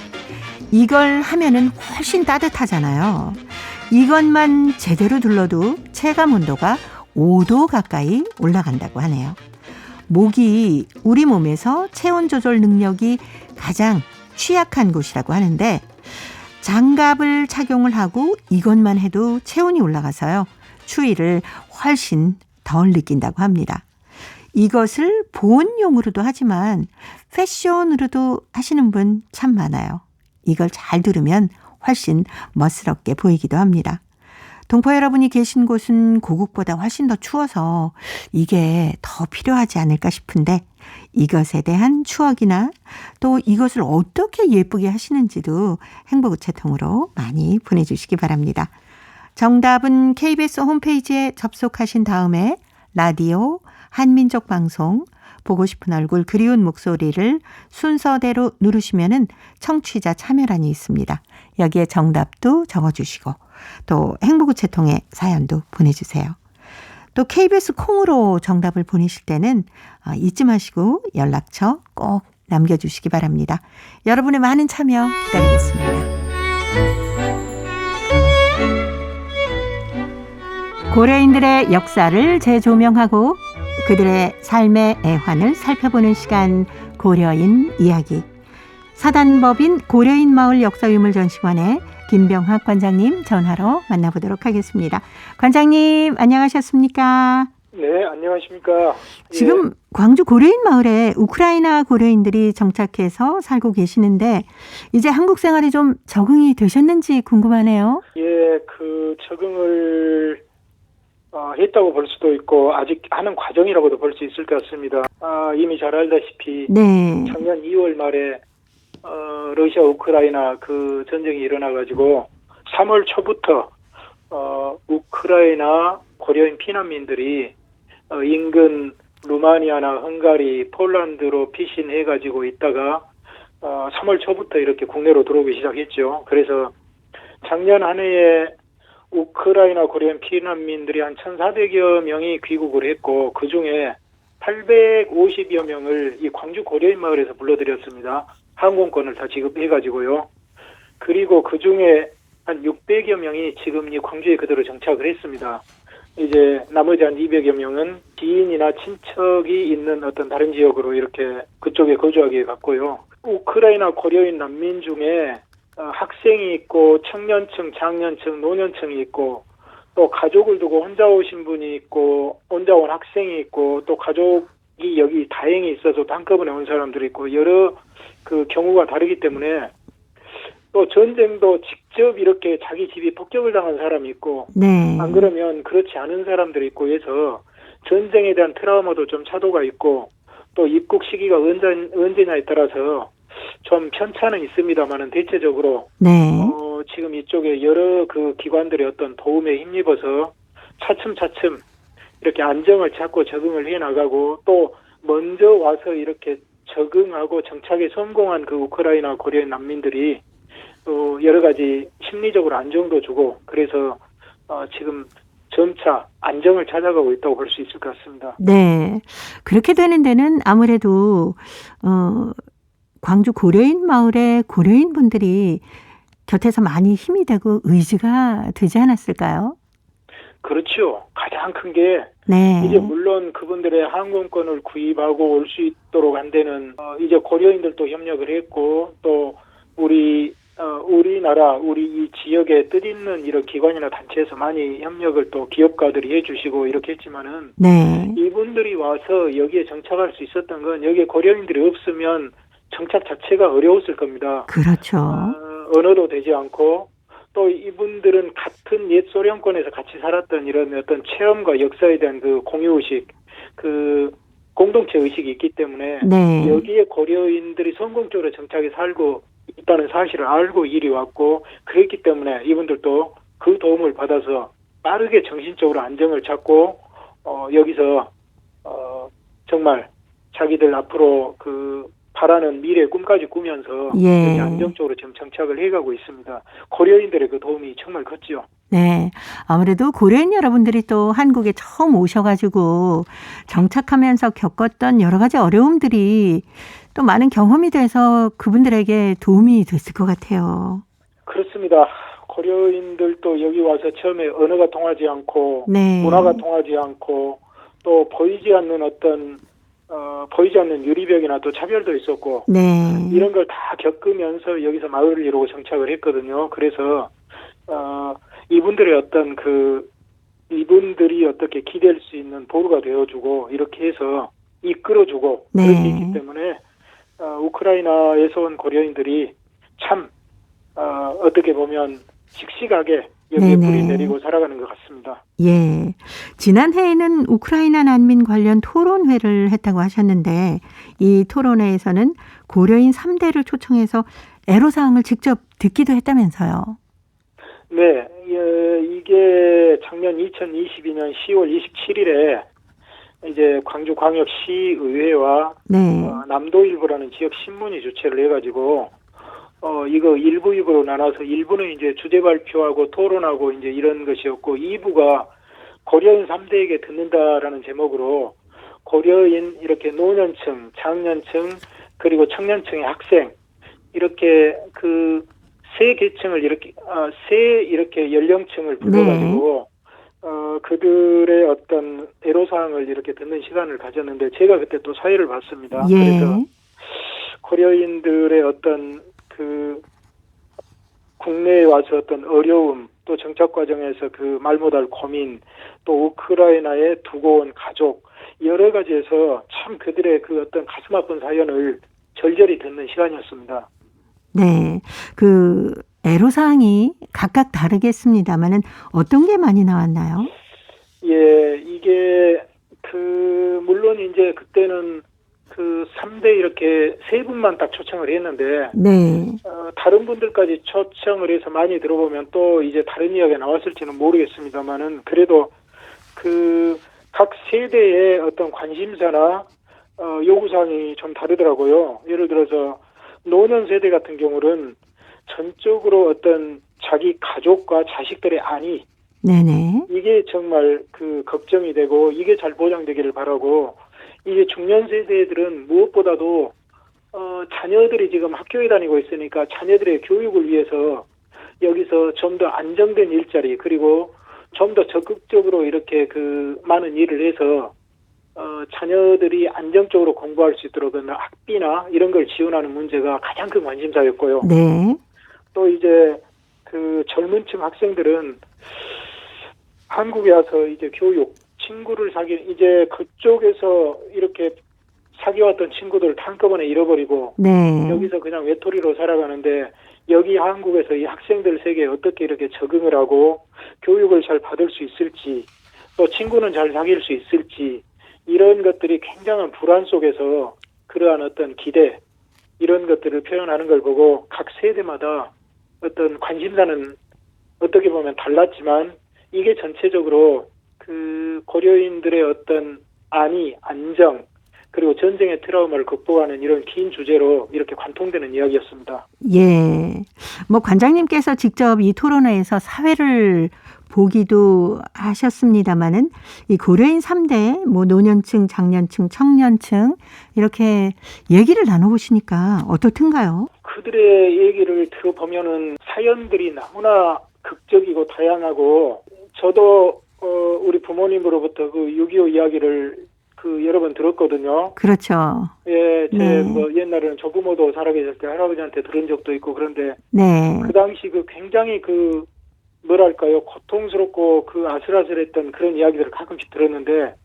이걸 하면은 훨씬 따뜻하잖아요. 이것만 제대로 둘러도 체감 온도가 5도 가까이 올라간다고 하네요. 목이 우리 몸에서 체온 조절 능력이 가장 취약한 곳이라고 하는데 장갑을 착용을 하고 이것만 해도 체온이 올라가서요. 추위를 훨씬 덜 느낀다고 합니다. 이것을 보온용으로도 하지만 패션으로도 하시는 분 참 많아요. 이걸 잘 두르면 훨씬 멋스럽게 보이기도 합니다. 동포 여러분이 계신 곳은 고국보다 훨씬 더 추워서 이게 더 필요하지 않을까 싶은데 이것에 대한 추억이나 또 이것을 어떻게 예쁘게 하시는지도 행복우체통으로 많이 보내주시기 바랍니다. 정답은 KBS 홈페이지에 접속하신 다음에 라디오 한민족 방송 보고 싶은 얼굴 그리운 목소리를 순서대로 누르시면은 청취자 참여란이 있습니다. 여기에 정답도 적어주시고 또 행복우체통에 사연도 보내주세요. 또 KBS 콩으로 정답을 보내실 때는 잊지 마시고 연락처 꼭 남겨주시기 바랍니다. 여러분의 많은 참여 기다리겠습니다. 고려인들의 역사를 재조명하고 그들의 삶의 애환을 살펴보는 시간 고려인 이야기. 사단법인 고려인 마을 역사유물전시관의 김병학 관장님 전화로 만나보도록 하겠습니다. 관장님 안녕하셨습니까? 네, 안녕하십니까. 지금 광주 고려인 마을에 우크라이나 고려인들이 정착해서 살고 계시는데 이제 한국 생활에 좀 적응이 되셨는지 궁금하네요. 예, 그 적응을 했다고 볼 수도 있고 아직 하는 과정이라고도 볼 수 있을 것 같습니다. 이미 잘 알다시피 네. 작년 2월 말에 러시아 우크라이나 그 전쟁이 일어나가지고 3월 초부터 우크라이나 고려인 피난민들이 인근 루마니아나 헝가리, 폴란드로 피신해가지고 있다가 3월 초부터 이렇게 국내로 들어오기 시작했죠. 그래서 작년 한 해에 우크라이나 고려인 피난민들이 한 1,400여 명이 귀국을 했고 그중에 850여 명을 이 광주 고려인 마을에서 불러들였습니다. 항공권을 다 지급해가지고요. 그리고 그중에 한 600여 명이 지금 이 광주에 그대로 정착을 했습니다. 이제 나머지 한 200여 명은 지인이나 친척이 있는 어떤 다른 지역으로 이렇게 그쪽에 거주하게 갔고요. 우크라이나 고려인 난민 중에 학생이 있고 청년층, 장년층, 노년층이 있고 또 가족을 두고 혼자 오신 분이 있고 혼자 온 학생이 있고 또 가족이 여기 다행히 있어서 한꺼번에 온 사람들이 있고 여러 그 경우가 다르기 때문에 또 전쟁도 직접 이렇게 자기 집이 폭격을 당한 사람이 있고 네. 안 그러면 그렇지 않은 사람들이 있고 해서 전쟁에 대한 트라우마도 좀 차도가 있고 또 입국 시기가 언제냐에 따라서 좀 편차는 있습니다만은 대체적으로 네. 지금 이쪽에 여러 그 기관들의 어떤 도움에 힘입어서 차츰차츰 이렇게 안정을 찾고 적응을 해 나가고 또 먼저 와서 이렇게 적응하고 정착에 성공한 그 우크라이나 고려인 난민들이 또 여러 가지 심리적으로 안정도 주고 그래서 지금 점차 안정을 찾아가고 있다고 볼 수 있을 것 같습니다. 네. 그렇게 되는 데는 아무래도 광주 고려인 마을의 고려인 분들이 곁에서 많이 힘이 되고 의지가 되지 않았을까요? 그렇죠. 가장 큰 게 네. 이제 물론 그분들의 항공권을 구입하고 올 수 있도록 한 데는 이제 고려인들도 협력을 했고 또 우리나라 우리 이 지역에 뜻있는 이런 기관이나 단체에서 많이 협력을 또 기업가들이 해주시고 이렇게 했지만은 네. 이분들이 와서 여기에 정착할 수 있었던 건 여기에 고려인들이 없으면 정착 자체가 어려웠을 겁니다. 그렇죠. 언어도 되지 않고 또 이분들은 같은 옛 소련권에서 같이 살았던 이런 어떤 체험과 역사에 대한 그 공유의식, 그 공동체 의식이 있기 때문에 네. 여기에 고려인들이 성공적으로 정착해 살고 있다는 사실을 알고 이리 왔고 그랬기 때문에 이분들도 그 도움을 받아서 빠르게 정신적으로 안정을 찾고 여기서 정말 자기들 앞으로 그 바라는 미래의 꿈까지 꾸면서 예. 여기 안정적으로 지금 정착을 해가고 있습니다. 고려인들의 그 도움이 정말 컸죠. 네. 아무래도 고려인 여러분들이 또 한국에 처음 오셔가지고 정착하면서 겪었던 여러 가지 어려움들이 또 많은 경험이 돼서 그분들에게 도움이 됐을 것 같아요. 그렇습니다. 고려인들도 여기 와서 처음에 언어가 통하지 않고 네. 문화가 통하지 않고 또 보이지 않는 유리벽이나 또 차별도 있었고 네. 이런 걸 다 겪으면서 여기서 마을을 이루고 정착을 했거든요. 그래서 이분들의 어떤 이분들이 어떻게 기댈 수 있는 보루가 되어주고 이렇게 해서 이끌어주고 네. 그렇게 있기 때문에 우크라이나에서 온 고려인들이 참 어떻게 보면 씩씩하게 여기에 네네. 뿌리 내리고 살아가는 것 같습니다. 예. 지난해에는 우크라이나 난민 관련 토론회를 했다고 하셨는데 이 토론회에서는 고려인 3대를 초청해서 애로사항을 직접 듣기도 했다면서요. 네, 이게 작년 2022년 10월 27일에 이제 광주광역시의회와 네. 남도일보라는 지역 신문이 주최를 해가지고 이거 1부, 2부로 나눠서 1부는 이제 주제 발표하고 토론하고 이제 이런 것이었고 2부가 고려인 3대에게 듣는다라는 제목으로 고려인 이렇게 노년층, 장년층 그리고 청년층의 학생 이렇게 그 세 계층을 이렇게 연령층을 불러가지고 그들의 어떤 애로사항을 이렇게 듣는 시간을 가졌는데 제가 그때 또 사회를 봤습니다. 예. 그래서 고려인들의 어떤 그 국내에 와서 어떤 어려움 또 정착 과정에서 그 말 못할 고민 또 우크라이나에 두고 온 가족 여러 가지에서 참 그들의 그 어떤 가슴 아픈 사연을 절절히 듣는 시간이었습니다. 네. 그 애로사항이 각각 다르겠습니다만은 어떤 게 많이 나왔나요? 예, 이게 물론 이제 그때는 그 3대 이렇게 세 분만 딱 초청을 했는데 네. 다른 분들까지 초청을 해서 많이 들어보면 또 이제 다른 이야기가 나왔을지는 모르겠습니다만은 그래도 그 각 세대의 어떤 관심사나 요구사항이 좀 다르더라고요. 예를 들어서 노년 세대 같은 경우는 전적으로 어떤 자기 가족과 자식들의 안위 네네. 이게 정말 그 걱정이 되고 이게 잘 보장되기를 바라고 이제 중년 세대들은 무엇보다도 자녀들이 지금 학교에 다니고 있으니까 자녀들의 교육을 위해서 여기서 좀 더 안정된 일자리 그리고 좀 더 적극적으로 이렇게 그 많은 일을 해서 자녀들이 안정적으로 공부할 수 있도록 학비나 이런 걸 지원하는 문제가 가장 큰 관심사였고요. 네. 또 이제 그 젊은 층 학생들은 한국에 와서 이제 교육, 친구를 이제 그쪽에서 이렇게 사귀어왔던 친구들을 한꺼번에 잃어버리고 네. 여기서 그냥 외톨이로 살아가는데 여기 한국에서 이 학생들 세계에 어떻게 이렇게 적응을 하고 교육을 잘 받을 수 있을지 또 친구는 잘 사귈 수 있을지 이런 것들이 굉장한 불안 속에서 그러한 어떤 기대 이런 것들을 표현하는 걸 보고 각 세대마다 어떤 관심사는 어떻게 보면 달랐지만 이게 전체적으로 그 고려인들의 어떤 안위, 안정 그리고 전쟁의 트라우마를 극복하는 이런 긴 주제로 이렇게 관통되는 이야기였습니다. 예. 뭐 관장님께서 직접 이 토론회에서 사회를 보기도 하셨습니다마는 이 고려인 3대 뭐 노년층, 장년층, 청년층 이렇게 얘기를 나눠보시니까 어떻든가요? 그들의 얘기를 들어보면은 사연들이 너무나 극적이고 다양하고 저도 우리 부모님으로부터 그 6.25 이야기를 여러 번 들었거든요. 그렇죠. 예, 네. 옛날에는 조부모도 살아계실 때 할아버지한테 들은 적도 있고 그런데 네. 그 당시 굉장히 뭐랄까요, 고통스럽고 아슬아슬했던 그런 이야기들을 가끔씩 들었는데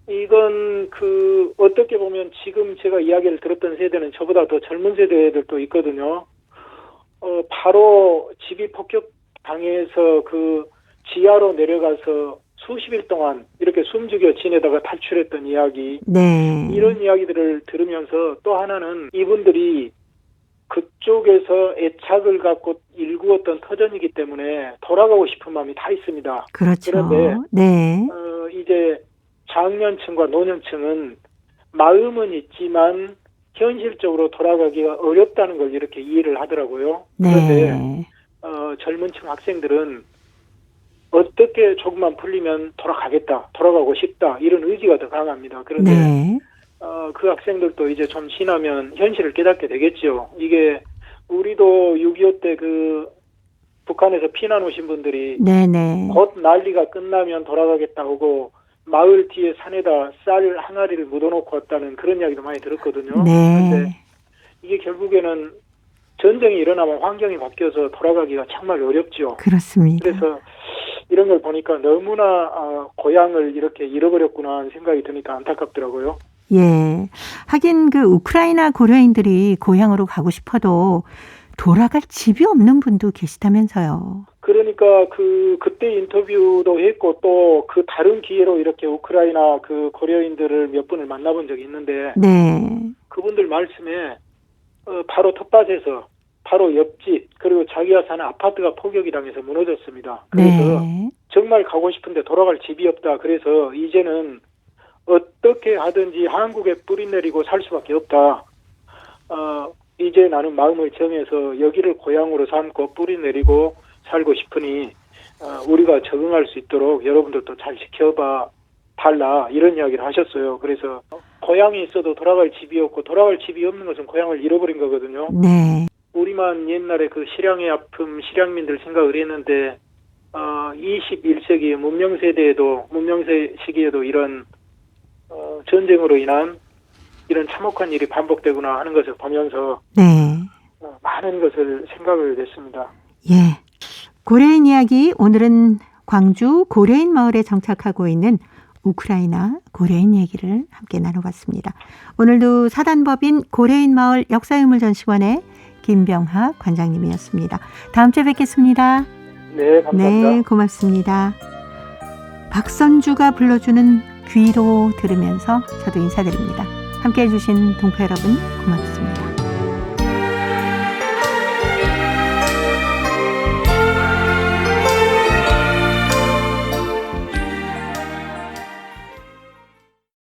이건 어떻게 보면 지금 제가 이야기를 들었던 세대는 저보다 더 젊은 세대들도 있거든요. 바로 집이 폭격당해서 지하로 내려가서 수십 일 동안 이렇게 숨죽여 지내다가 탈출했던 이야기, 네. 이런 이야기들을 들으면서 또 하나는 이분들이 그쪽에서 애착을 갖고 일구었던 터전이기 때문에 돌아가고 싶은 마음이 다 있습니다. 그렇죠. 그런데 네. 이제 장년층과 노년층은 마음은 있지만 현실적으로 돌아가기가 어렵다는 걸 이렇게 이해를 하더라고요. 그런데 네. 젊은층 학생들은 어떻게 조금만 풀리면 돌아가고 싶다 이런 의지가 더 강합니다. 그런데 네. 그 학생들도 이제 좀 지나면 현실을 깨닫게 되겠죠. 이게 우리도 6.25 때 북한에서 피난 오신 분들이 네네. 곧 난리가 끝나면 돌아가겠다 하고 마을 뒤에 산에다 쌀 항아리를 묻어놓고 왔다는 그런 이야기도 많이 들었거든요. 네. 그런데 이게 결국에는 전쟁이 일어나면 환경이 바뀌어서 돌아가기가 정말 어렵죠. 그렇습니다. 그래서 이런 걸 보니까 너무나 고향을 이렇게 잃어버렸구나 하는 생각이 드니까 안타깝더라고요. 예. 하긴 우크라이나 고려인들이 고향으로 가고 싶어도 돌아갈 집이 없는 분도 계시다면서요. 그러니까 그때 인터뷰도 했고 또 다른 기회로 이렇게 우크라이나 고려인들을 몇 분을 만나본 적이 있는데 네. 그분들 말씀에 바로 텃밭에서 바로 옆집 그리고 자기가 사는 아파트가 폭격이 당해서 무너졌습니다. 그래서 네. 정말 가고 싶은데 돌아갈 집이 없다. 그래서 이제는 어떻게 하든지 한국에 뿌리 내리고 살 수밖에 없다. 이제 나는 마음을 정해서 여기를 고향으로 삼고 뿌리 내리고 살고 싶으니 우리가 적응할 수 있도록 여러분들도 잘 지켜봐 달라 이런 이야기를 하셨어요. 그래서 고향이 있어도 돌아갈 집이 없고 돌아갈 집이 없는 것은 고향을 잃어버린 거거든요. 네. 우리만 옛날에 실향의 아픔 실향민들 생각을 했는데 21세기 문명세 시기에도 이런 전쟁으로 인한 이런 참혹한 일이 반복되구나 하는 것을 보면서 네. 많은 것을 생각을 했습니다. 예. 고려인 이야기, 오늘은 광주 고려인 마을에 정착하고 있는 우크라이나 고려인 얘기를 함께 나눠봤습니다. 오늘도 사단법인 고려인 마을 역사유물전시관의 김병하 관장님이었습니다. 다음 주에 뵙겠습니다. 네, 감사합니다. 네, 고맙습니다. 박선주가 불러주는 귀로 들으면서 저도 인사드립니다. 함께해 주신 동포 여러분 고맙습니다.